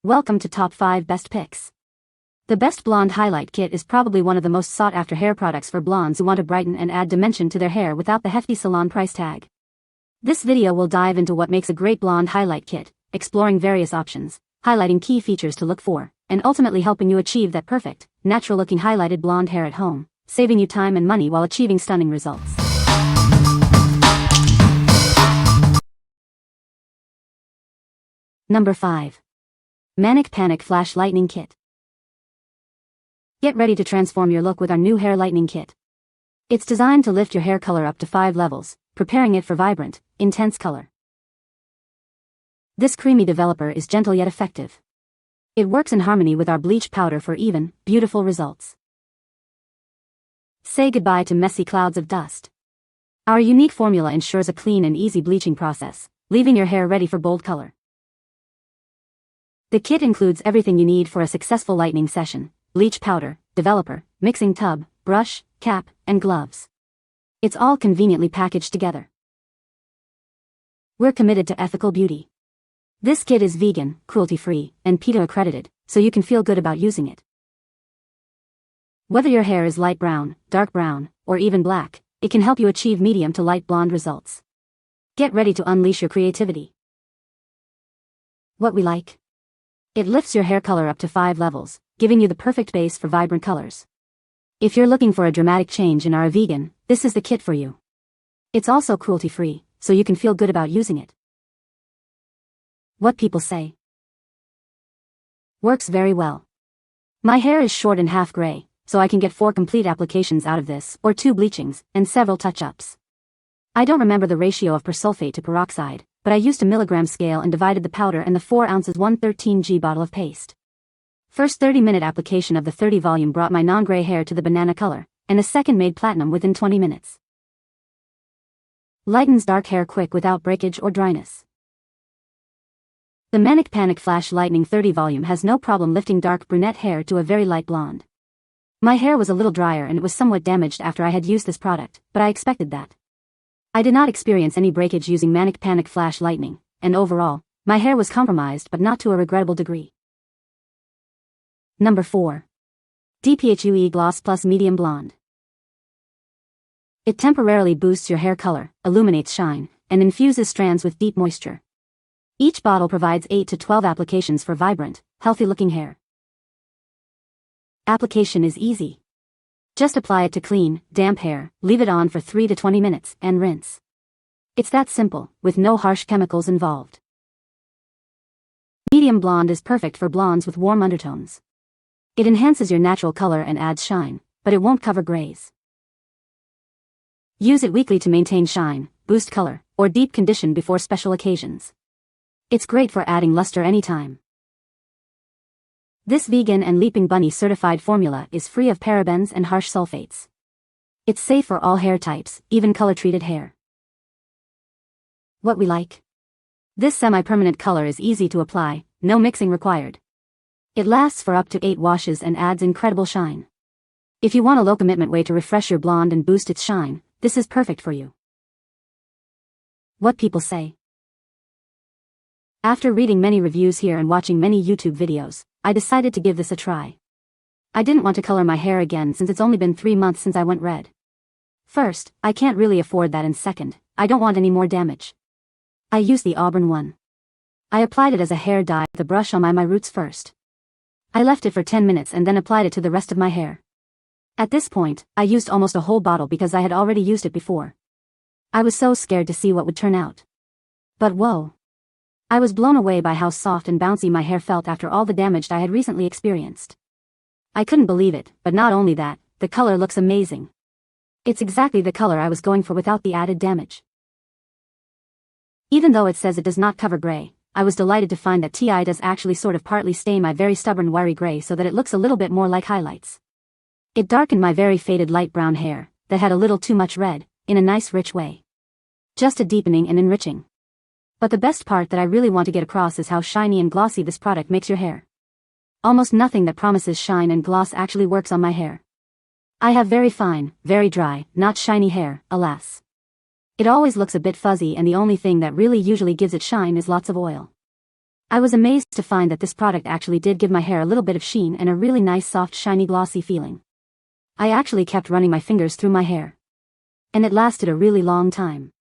Welcome to Top 5 Best Picks. The Best Blonde Highlight Kit is probably one of the most sought-after hair products for blondes who want to brighten and add dimension to their hair without the hefty salon price tag. This video will dive into what makes a great blonde highlight kit, exploring various options, highlighting key features to look for, and ultimately helping you achieve that perfect, natural-looking highlighted blonde hair at home, saving you time and money while achieving stunning results. Number 5. MANIC Panic Flash Lightening Kit. Get ready to transform your look with our new hair lightening kit. It's designed to lift your hair color up to 5 levels, preparing it for vibrant, intense color. This creamy developer is gentle yet effective. It works in harmony with our bleach powder for even, beautiful results. Say goodbye to messy clouds of dust. Our unique formula ensures a clean and easy bleaching process, leaving your hair ready for bold color. The kit includes everything you need for a successful lightening session: bleach powder, developer, mixing tub, brush, cap, and gloves. It's all conveniently packaged together. We're committed to ethical beauty. This kit is vegan, cruelty-free, and PETA accredited, so you can feel good about using it. Whether your hair is light brown, dark brown, or even black, it can help you achieve medium to light blonde results. Get ready to unleash your creativity. What we like. It lifts your hair color up to 5 levels, giving you the perfect base for vibrant colors. If you're looking for a dramatic change and are a vegan, this is the kit for you. It's also cruelty-free, so you can feel good about using it. What people say. Works very well. My hair is short and half gray, so I can get 4 complete applications out of this, or 2 bleachings, and several touch-ups. I don't remember the ratio of persulfate to peroxide, but I used a milligram scale and divided the powder and the 4 ounces 113g bottle of paste. First 30-minute application of the 30 volume brought my non-gray hair to the banana color, and the second made platinum within 20 minutes. Lightens dark hair quick without breakage or dryness. The MANIC Panic Flash Lightening 30 volume has no problem lifting dark brunette hair to a very light blonde. My hair was a little drier and it was somewhat damaged after I had used this product, but I expected that. I did not experience any breakage using MANIC Panic Flash Lightning, and overall, my hair was compromised but not to a regrettable degree. Number 4. dpHUE Gloss Plus Medium Blonde. It temporarily boosts your hair color, illuminates shine, and infuses strands with deep moisture. Each bottle provides 8 to 12 applications for vibrant, healthy-looking hair. Application is easy. Just apply it to clean, damp hair, leave it on for 3 to 20 minutes, and rinse. It's that simple, with no harsh chemicals involved. Medium blonde is perfect for blondes with warm undertones. It enhances your natural color and adds shine, but it won't cover grays. Use it weekly to maintain shine, boost color, or deep condition before special occasions. It's great for adding luster anytime. This vegan and Leaping Bunny certified formula is free of parabens and harsh sulfates. It's safe for all hair types, even color-treated hair. What we like. This semi-permanent color is easy to apply, no mixing required. It lasts for up to 8 washes and adds incredible shine. If you want a low-commitment way to refresh your blonde and boost its shine, this is perfect for you. What people say. After reading many reviews here and watching many YouTube videos, I decided to give this a try. I didn't want to color my hair again since it's only been 3 months since I went red. First, I can't really afford that, and second, I don't want any more damage. I used the Auburn one. I applied it as a hair dye with a brush on my roots first. I left it for 10 minutes and then applied it to the rest of my hair. At this point, I used almost a whole bottle because I had already used it before. I was so scared to see what would turn out. But whoa. I was blown away by how soft and bouncy my hair felt after all the damage I had recently experienced. I couldn't believe it, but not only that, the color looks amazing. It's exactly the color I was going for without the added damage. Even though it says it does not cover gray, I was delighted to find that TI does actually sort of partly stain my very stubborn wiry gray so that it looks a little bit more like highlights. It darkened my very faded light brown hair, that had a little too much red, in a nice rich way. Just a deepening and enriching. But the best part that I really want to get across is how shiny and glossy this product makes your hair. Almost nothing that promises shine and gloss actually works on my hair. I have very fine, very dry, not shiny hair, alas. It always looks a bit fuzzy, and the only thing that really usually gives it shine is lots of oil. I was amazed to find that this product actually did give my hair a little bit of sheen and a really nice soft shiny glossy feeling. I actually kept running my fingers through my hair. And it lasted a really long time.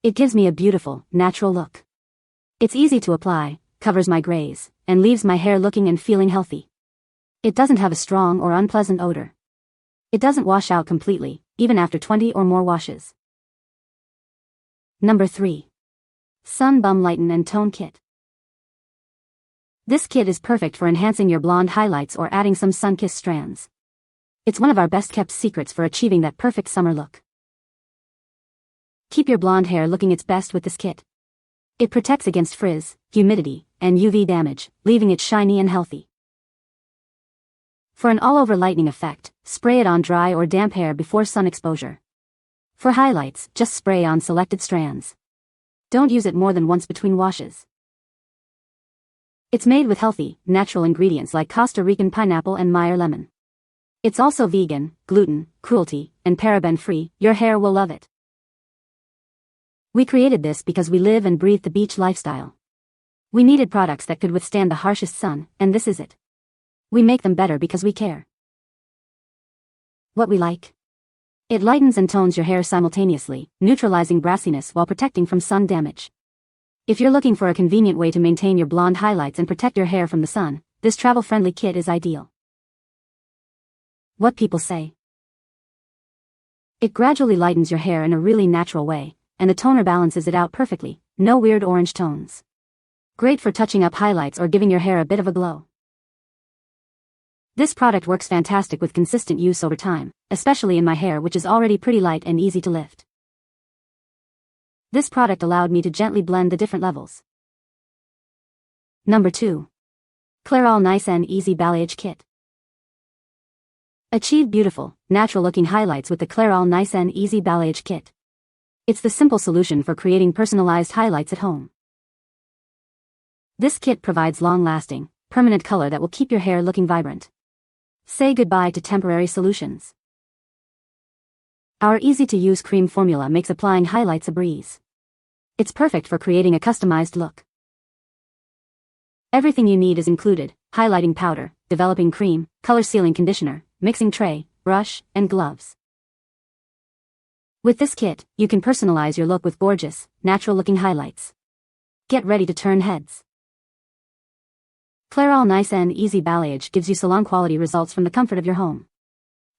It gives me a beautiful, natural look. It's easy to apply, covers my grays, and leaves my hair looking and feeling healthy. It doesn't have a strong or unpleasant odor. It doesn't wash out completely, even after 20 or more washes. Number 3. Sun Bum Lighten Tone Kit. This kit is perfect for enhancing your blonde highlights or adding some sun-kissed strands. It's one of our best-kept secrets for achieving that perfect summer look. Keep your blonde hair looking its best with this kit. It protects against frizz, humidity, and UV damage, leaving it shiny and healthy. For an all-over lightening effect, spray it on dry or damp hair before sun exposure. For highlights, just spray on selected strands. Don't use it more than once between washes. It's made with healthy, natural ingredients like Costa Rican pineapple and Meyer lemon. It's also vegan, gluten, cruelty, and paraben-free. Your hair will love it. We created this because we live and breathe the beach lifestyle. We needed products that could withstand the harshest sun, and this is it. We make them better because we care. What we like. It lightens and tones your hair simultaneously, neutralizing brassiness while protecting from sun damage. If you're looking for a convenient way to maintain your blonde highlights and protect your hair from the sun, this travel-friendly kit is ideal. What people say. It gradually lightens your hair in a really natural way, and the toner balances it out perfectly, no weird orange tones. Great for touching up highlights or giving your hair a bit of a glow. This product works fantastic with consistent use over time, especially in my hair which is already pretty light and easy to lift. This product allowed me to gently blend the different levels. Number 2. Clairol Nice and Easy Balayage Kit. Achieve beautiful, natural-looking highlights with the Clairol Nice and Easy Balayage Kit. It's the simple solution for creating personalized highlights at home. This kit provides long-lasting, permanent color that will keep your hair looking vibrant. Say goodbye to temporary solutions. Our easy-to-use cream formula makes applying highlights a breeze. It's perfect for creating a customized look. Everything you need is included: highlighting powder, developing cream, color-sealing conditioner, mixing tray, brush, and gloves. With this kit, you can personalize your look with gorgeous, natural-looking highlights. Get ready to turn heads. Clairol Nice and Easy Balayage gives you salon-quality results from the comfort of your home.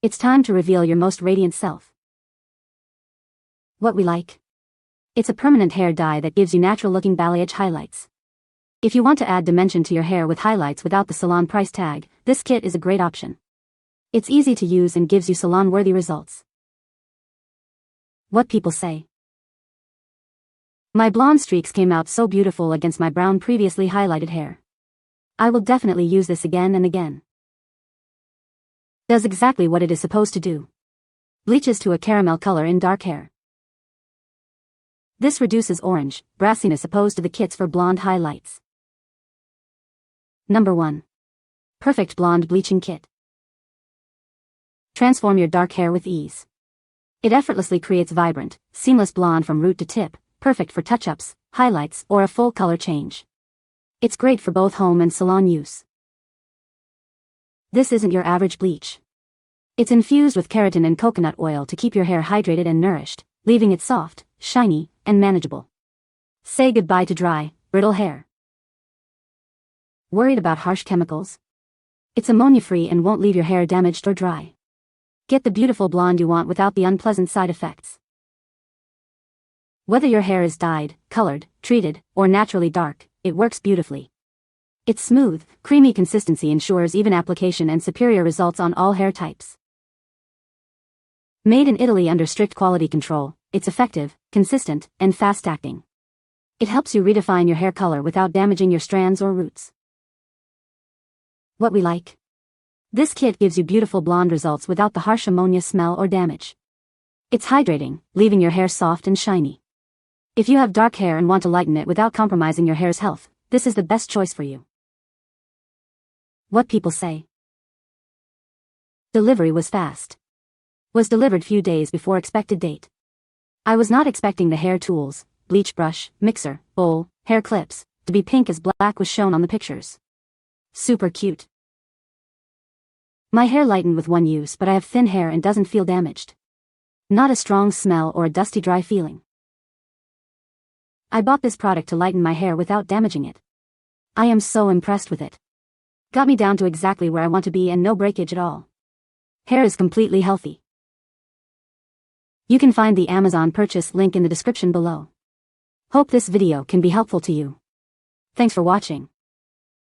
It's time to reveal your most radiant self. What we like. It's a permanent hair dye that gives you natural-looking balayage highlights. If you want to add dimension to your hair with highlights without the salon price tag, this kit is a great option. It's easy to use and gives you salon-worthy results. What people say. My blonde streaks came out so beautiful against my brown previously highlighted hair. I will definitely use this again and again. Does exactly what it is supposed to do. Bleaches to a caramel color in dark hair. This reduces orange, brassiness opposed to the kits for blonde highlights. Number 1. Perfect Blonde Bleaching Kit. Transform your dark hair with ease. It effortlessly creates vibrant, seamless blonde from root to tip, perfect for touch-ups, highlights, or a full color change. It's great for both home and salon use. This isn't your average bleach. It's infused with keratin and coconut oil to keep your hair hydrated and nourished, leaving it soft, shiny, and manageable. Say goodbye to dry, brittle hair. Worried about harsh chemicals? It's ammonia-free and won't leave your hair damaged or dry. Get the beautiful blonde you want without the unpleasant side effects. Whether your hair is dyed, colored, treated, or naturally dark, it works beautifully. Its smooth, creamy consistency ensures even application and superior results on all hair types. Made in Italy under strict quality control, it's effective, consistent, and fast-acting. It helps you redefine your hair color without damaging your strands or roots. What we like. This kit gives you beautiful blonde results without the harsh ammonia smell or damage. It's hydrating, leaving your hair soft and shiny. If you have dark hair and want to lighten it without compromising your hair's health, this is the best choice for you. What people say. Delivery was fast. Was delivered few days before expected date. I was not expecting the hair tools, bleach brush, mixer, bowl, hair clips, to be pink as black was shown on the pictures. Super cute. My hair lightened with one use, but I have thin hair and doesn't feel damaged. Not a strong smell or a dusty dry feeling. I bought this product to lighten my hair without damaging it. I am so impressed with it. Got me down to exactly where I want to be and no breakage at all. Hair is completely healthy. You can find the Amazon purchase link in the description below. Hope this video can be helpful to you. Thanks for watching.